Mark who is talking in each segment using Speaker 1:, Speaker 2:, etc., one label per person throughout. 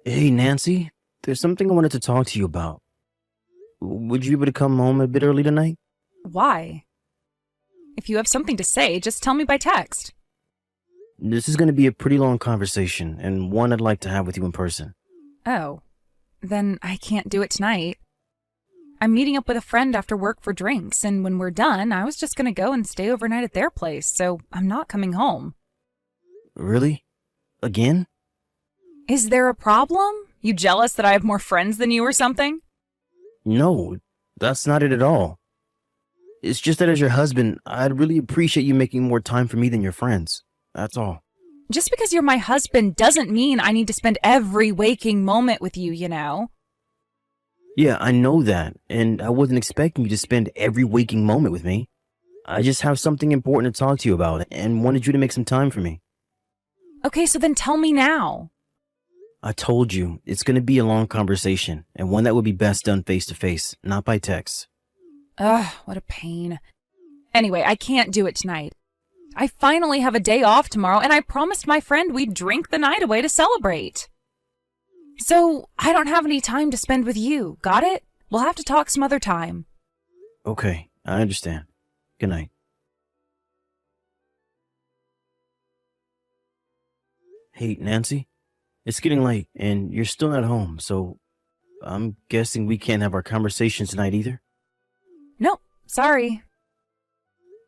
Speaker 1: Hey, Nancy, there's something I wanted to talk to you about. Would you be able to come home a bit early tonight?
Speaker 2: Why? If you have something to say, just tell me by text.
Speaker 1: This is going to be a pretty long conversation, and one I'd like to have with you in person.
Speaker 2: Oh, then I can't do it tonight. I'm meeting up with a friend after work for drinks, and when we're done, I was just gonna go and stay overnight at their place, so I'm not coming home.
Speaker 1: Really? Again?
Speaker 2: Is there a problem? You jealous that I have more friends than you or something?
Speaker 1: No, that's not it at all. It's just that as your husband, I'd really appreciate you making more time for me than your friends. That's all.
Speaker 2: Just because you're my husband doesn't mean I need to spend every waking moment with you, you know?
Speaker 1: Yeah, I know that, and I wasn't expecting you to spend every waking moment with me. I just have something important to talk to you about, and wanted you to make some time for me.
Speaker 2: Okay, so then tell me now.
Speaker 1: I told you, it's going to be a long conversation, and one that would be best done face to face, not by text.
Speaker 2: Ugh, what a pain. Anyway, I can't do it tonight. I finally have a day off tomorrow, and I promised my friend we'd drink the night away to celebrate. So, I don't have any time to spend with you, got it? We'll have to talk some other time.
Speaker 1: Okay, I understand. Good night. Hey, Nancy, it's getting late, and you're still not home, so I'm guessing we can't have our conversation tonight either?
Speaker 2: Nope, sorry.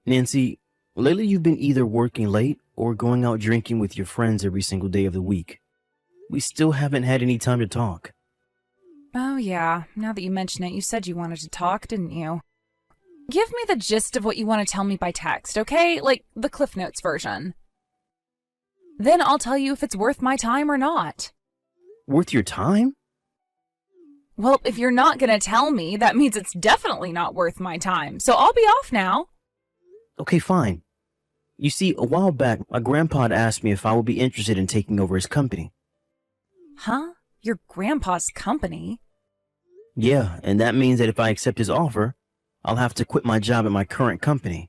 Speaker 1: Nancy, lately you've been either working late or going out drinking with your friends every single day of the week. We still haven't had any time to talk.
Speaker 2: Oh yeah, now that you mention it, you said you wanted to talk, didn't you? Give me the gist of what you want to tell me by text, okay? Like the Cliff Notes version. Then I'll tell you if it's worth my time or not.
Speaker 1: Worth your time?
Speaker 2: Well, if you're not gonna tell me, that means it's definitely not worth my time, so I'll be off now.
Speaker 1: Okay, fine. You see, a while back, my grandpa had asked me if I would be interested in taking over his company.
Speaker 2: Huh? Your grandpa's company?
Speaker 1: Yeah, and that means that if I accept his offer, I'll have to quit my job at my current company.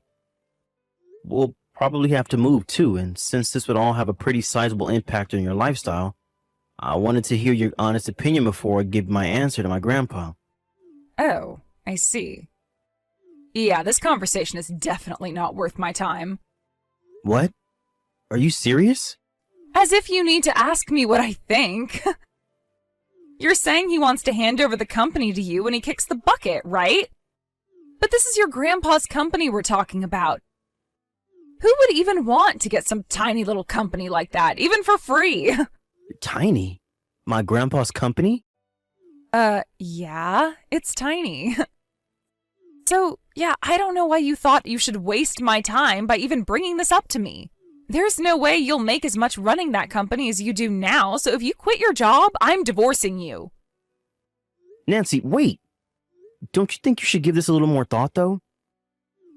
Speaker 1: We'll probably have to move too, and since this would all have a pretty sizable impact on your lifestyle, I wanted to hear your honest opinion before I give my answer to my grandpa.
Speaker 2: Oh, I see. Yeah, this conversation is definitely not worth my time.
Speaker 1: What? Are you serious?
Speaker 2: As if you need to ask me what I think. You're saying he wants to hand over the company to you when he kicks the bucket, right? But this is your grandpa's company we're talking about. Who would even want to get some tiny little company like that, even for free?
Speaker 1: Tiny? My grandpa's company?
Speaker 2: Yeah, it's tiny. So, yeah, I don't know why you thought you should waste my time by even bringing this up to me. There's no way you'll make as much running that company as you do now, so if you quit your job, I'm divorcing you.
Speaker 1: Nancy, wait! Don't you think you should give this a little more thought, though?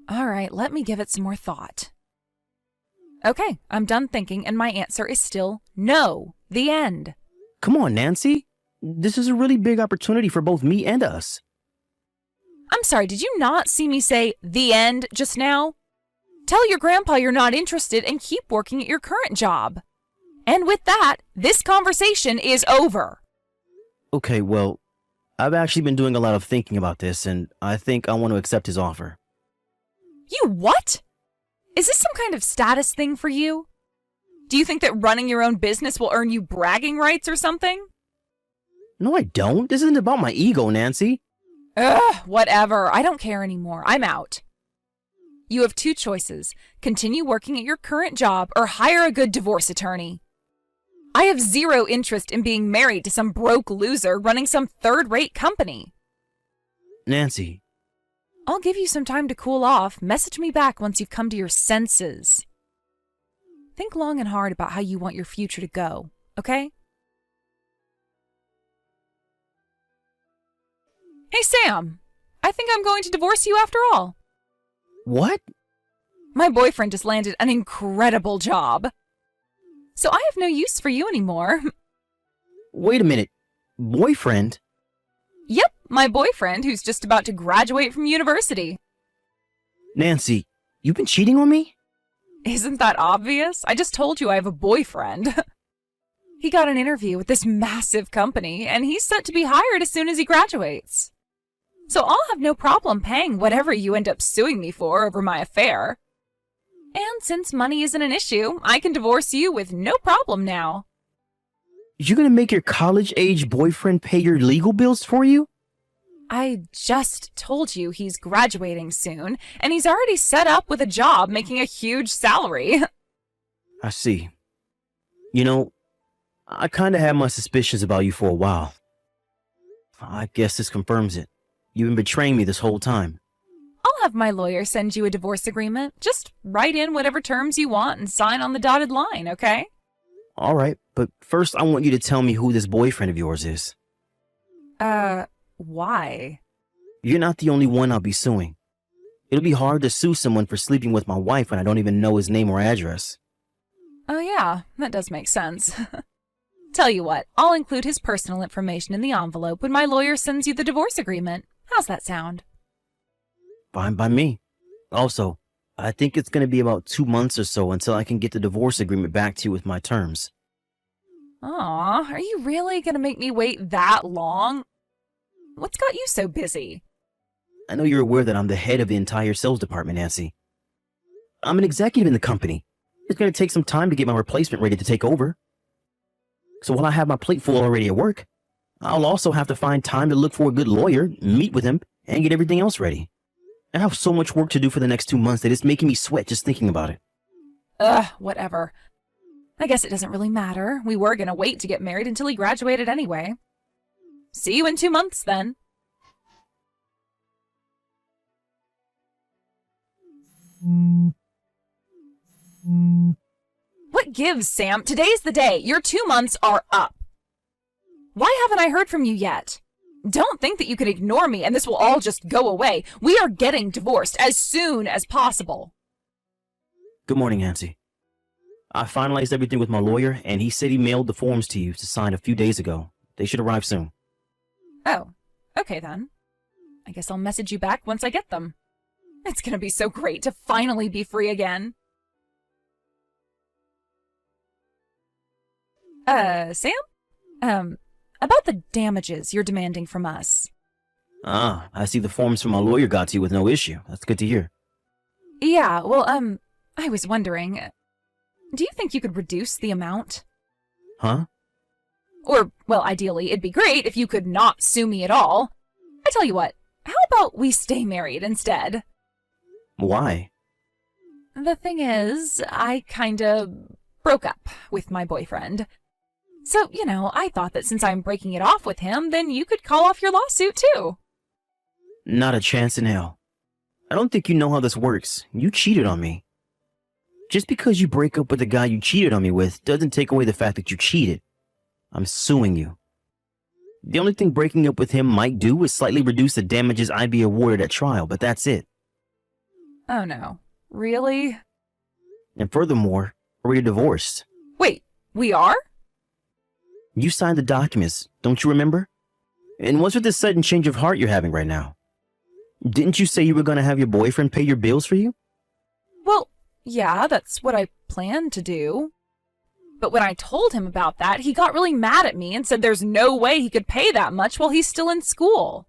Speaker 2: All right, let me give it some more thought. Okay, I'm done thinking, and my answer is still no. The end.
Speaker 1: Come on, Nancy. This is a really big opportunity for both me and us.
Speaker 2: I'm sorry, did you not see me say the end just now? Tell your grandpa you're not interested and keep working at your current job. And with that, this conversation is over.
Speaker 1: Okay, well, I've actually been doing a lot of thinking about this, and I think I want to accept his offer.
Speaker 2: You what? Is this some kind of status thing for you? Do you think that running your own business will earn you bragging rights or something?
Speaker 1: No, I don't. This isn't about my ego, Nancy.
Speaker 2: Ugh, whatever. I don't care anymore. I'm out. You have two choices. Continue working at your current job or hire a good divorce attorney. I have zero interest in being married to some broke loser running some third-rate company.
Speaker 1: Nancy.
Speaker 2: I'll give you some time to cool off. Message me back once you've come to your senses. Think long and hard about how you want your future to go, okay? Hey, Sam. I think I'm going to divorce you after all.
Speaker 1: What?
Speaker 2: My boyfriend just landed an incredible job. So I have no use for you anymore.
Speaker 1: Wait a minute. Boyfriend?
Speaker 2: Yep, my boyfriend who's just about to graduate from university.
Speaker 1: Nancy, you've been cheating on me?
Speaker 2: Isn't that obvious? I just told you I have a boyfriend. He got an interview with this massive company, and he's set to be hired as soon as he graduates. So I'll have no problem paying whatever you end up suing me for over my affair. And since money isn't an issue, I can divorce you with no problem now.
Speaker 1: You're gonna make your college-age boyfriend pay your legal bills for you?
Speaker 2: I just told you he's graduating soon, and he's already set up with a job making a huge salary.
Speaker 1: I see. You know, I kinda had my suspicions about you for a while. I guess this confirms it. You've been betraying me this whole time.
Speaker 2: I'll have my lawyer send you a divorce agreement. Just write in whatever terms you want and sign on the dotted line, okay?
Speaker 1: Alright, but first I want you to tell me who this boyfriend of yours is.
Speaker 2: Why?
Speaker 1: You're not the only one I'll be suing. It'll be hard to sue someone for sleeping with my wife when I don't even know his name or address.
Speaker 2: Oh yeah, that does make sense. Tell you what, I'll include his personal information in the envelope when my lawyer sends you the divorce agreement. How's that sound?
Speaker 1: Fine by me. Also, I think it's going to be about 2 months or so until I can get the divorce agreement back to you with my terms.
Speaker 2: Aw, are you really gonna make me wait that long? What's got you so busy?
Speaker 1: I know you're aware that I'm the head of the entire sales department, Nancy. I'm an executive in the company. It's going to take some time to get my replacement ready to take over. So while I have my plate full already at work, I'll also have to find time to look for a good lawyer, meet with him, and get everything else ready. I have so much work to do for the next 2 months that it's making me sweat just thinking about it.
Speaker 2: Whatever. I guess it doesn't really matter. We were gonna wait to get married until he graduated anyway. See you in 2 months, then. What gives, Sam? Today's the day. Your 2 months are up. Why haven't I heard from you yet? Don't think that you can ignore me and this will all just go away. We are getting divorced as soon as possible.
Speaker 1: Good morning, Nancy. I finalized everything with my lawyer, and he said he mailed the forms to you to sign a few days ago. They should arrive soon.
Speaker 2: Oh, okay then. I guess I'll message you back once I get them. It's gonna be so great to finally be free again. Sam? About the damages you're demanding from us.
Speaker 1: Ah, I see the forms from my lawyer got to you with no issue. That's good to hear.
Speaker 2: Yeah, well, I was wondering, do you think you could reduce the amount?
Speaker 1: Huh?
Speaker 2: Or, well, ideally, it'd be great if you could not sue me at all. I tell you what, how about we stay married instead?
Speaker 1: Why?
Speaker 2: The thing is, I kinda broke up with my boyfriend. So, I thought that since I'm breaking it off with him, then you could call off your lawsuit too.
Speaker 1: Not a chance in hell. I don't think you know how this works. You cheated on me. Just because you break up with the guy you cheated on me with doesn't take away the fact that you cheated. I'm suing you. The only thing breaking up with him might do is slightly reduce the damages I'd be awarded at trial, but that's it.
Speaker 2: Oh no. Really?
Speaker 1: And furthermore, we're divorced.
Speaker 2: Wait, we are?
Speaker 1: You signed the documents, don't you remember? And what's with this sudden change of heart you're having right now? Didn't you say you were going to have your boyfriend pay your bills for you?
Speaker 2: Well, yeah, that's what I planned to do. But when I told him about that, he got really mad at me and said there's no way he could pay that much while he's still in school.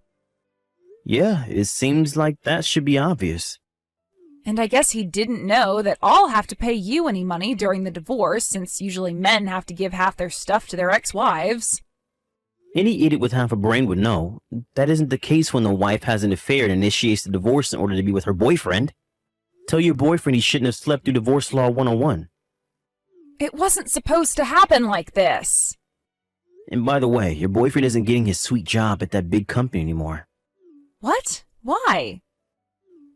Speaker 1: Yeah, it seems like that should be obvious.
Speaker 2: And I guess he didn't know that I'll have to pay you any money during the divorce, since usually men have to give half their stuff to their ex-wives.
Speaker 1: Any idiot with half a brain would know. That isn't the case when the wife has an affair and initiates the divorce in order to be with her boyfriend. Tell your boyfriend he shouldn't have slept through Divorce Law 101.
Speaker 2: It wasn't supposed to happen like this.
Speaker 1: And by the way, your boyfriend isn't getting his sweet job at that big company anymore.
Speaker 2: What? Why?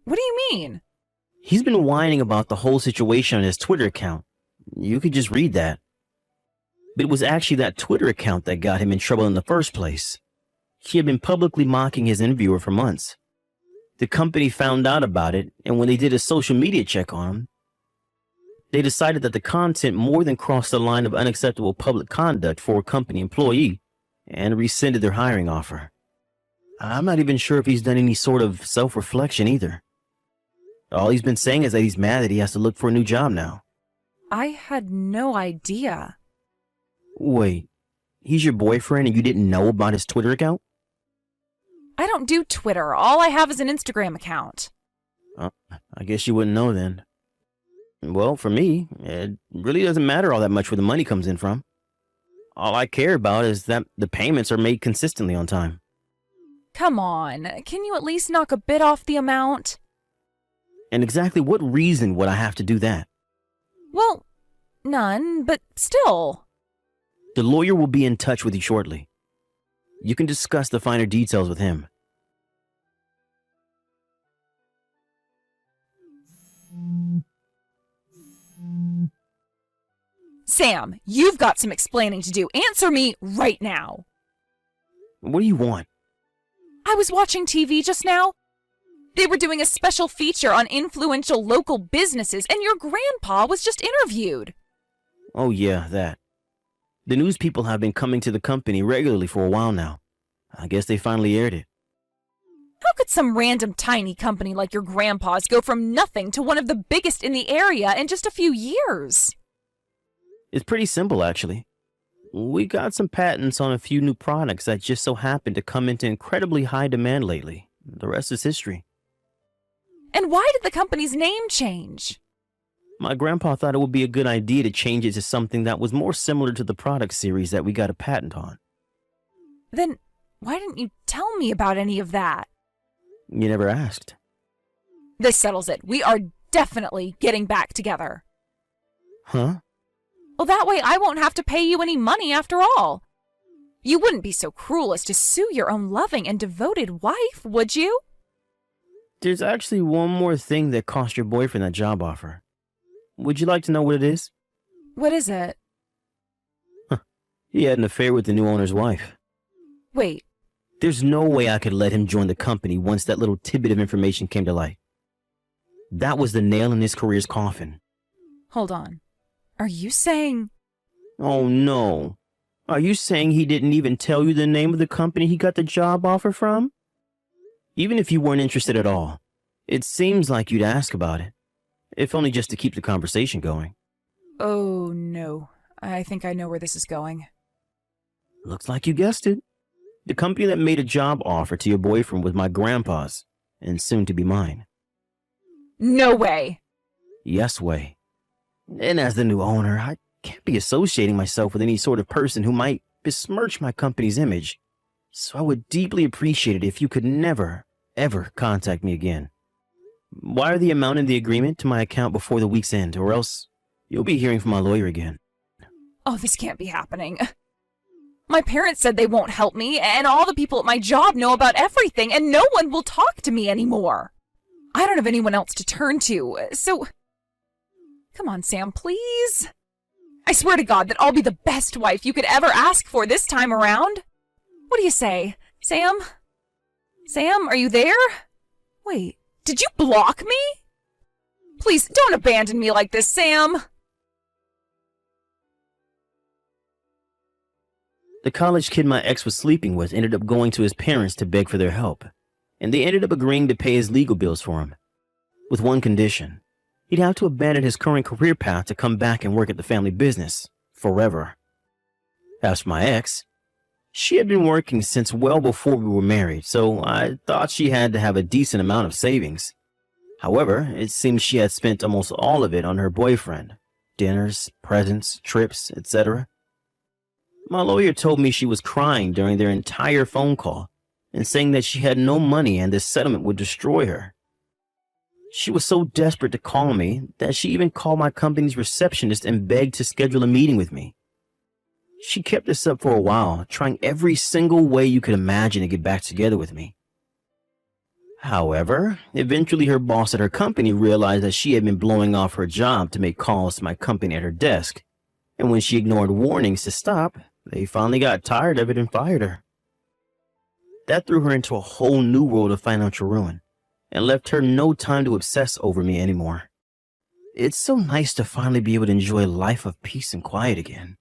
Speaker 2: What do you mean?
Speaker 1: He's been whining about the whole situation on his Twitter account. You could just read that. But it was actually that Twitter account that got him in trouble in the first place. He had been publicly mocking his interviewer for months. The company found out about it, and when they did a social media check on him, they decided that the content more than crossed the line of unacceptable public conduct for a company employee and rescinded their hiring offer. I'm not even sure if he's done any sort of self-reflection either. All he's been saying is that he's mad that he has to look for a new job now.
Speaker 2: I had no idea.
Speaker 1: Wait, he's your boyfriend and you didn't know about his Twitter account?
Speaker 2: I don't do Twitter. All I have is an Instagram account.
Speaker 1: I guess you wouldn't know then. Well, for me, it really doesn't matter all that much where the money comes in from. All I care about is that the payments are made consistently on time.
Speaker 2: Come on, can you at least knock a bit off the amount?
Speaker 1: And exactly what reason would I have to do that?
Speaker 2: Well, none, but still.
Speaker 1: The lawyer will be in touch with you shortly. You can discuss the finer details with him.
Speaker 2: Sam, you've got some explaining to do. Answer me right now.
Speaker 1: What do you want?
Speaker 2: I was watching TV just now. They were doing a special feature on influential local businesses, and your grandpa was just interviewed.
Speaker 1: Oh yeah, that. The news people have been coming to the company regularly for a while now. I guess they finally aired it.
Speaker 2: How could some random tiny company like your grandpa's go from nothing to one of the biggest in the area in just a few years?
Speaker 1: It's pretty simple, actually. We got some patents on a few new products that just so happen to come into incredibly high demand lately. The rest is history.
Speaker 2: And why did the company's name change?
Speaker 1: My grandpa thought it would be a good idea to change it to something that was more similar to the product series that we got a patent on.
Speaker 2: Then why didn't you tell me about any of that?
Speaker 1: You never asked.
Speaker 2: This settles it. We are definitely getting back together.
Speaker 1: Huh?
Speaker 2: Well, that way I won't have to pay you any money after all. You wouldn't be so cruel as to sue your own loving and devoted wife, would you?
Speaker 1: There's actually one more thing that cost your boyfriend that job offer. Would you like to know what it is?
Speaker 2: What is it?
Speaker 1: He had an affair with the new owner's wife.
Speaker 2: Wait,
Speaker 1: There's no way I could let him join the company once that little tidbit of information came to light. That was the nail in his career's coffin.
Speaker 2: hold on. Are you saying...
Speaker 1: Oh no. Are you saying he didn't even tell you the name of the company he got the job offer from? Even if you weren't interested at all, it seems like you'd ask about it. If only just to keep the conversation going.
Speaker 2: Oh no, I think I know where this is going.
Speaker 1: Looks like you guessed it. The company that made a job offer to your boyfriend was my grandpa's, and soon to be mine.
Speaker 2: No way!
Speaker 1: Yes way. And as the new owner, I can't be associating myself with any sort of person who might besmirch my company's image. So I would deeply appreciate it if you could never, ever contact me again. Wire the amount in the agreement to my account before the week's end, or else you'll be hearing from my lawyer again.
Speaker 2: Oh, this can't be happening. My parents said they won't help me, and all the people at my job know about everything, and no one will talk to me anymore. I don't have anyone else to turn to, so... Come on, Sam, please. I swear to God that I'll be the best wife you could ever ask for this time around. What do you say, Sam? Sam, are you there? Wait, did you block me? Please, don't abandon me like this, Sam.
Speaker 1: The college kid my ex was sleeping with ended up going to his parents to beg for their help, and they ended up agreeing to pay his legal bills for him. With one condition. He'd have to abandon his current career path to come back and work at the family business, forever. As for my ex, she had been working since well before we were married, so I thought she had to have a decent amount of savings. However, it seems she had spent almost all of it on her boyfriend. Dinners, presents, trips, etc. My lawyer told me she was crying during their entire phone call and saying that she had no money and this settlement would destroy her. She was so desperate to call me that she even called my company's receptionist and begged to schedule a meeting with me. She kept this up for a while, trying every single way you could imagine to get back together with me. However, eventually her boss at her company realized that she had been blowing off her job to make calls to my company at her desk, and when she ignored warnings to stop, they finally got tired of it and fired her. That threw her into a whole new world of financial ruin, and left her no time to obsess over me anymore. It's so nice to finally be able to enjoy a life of peace and quiet again.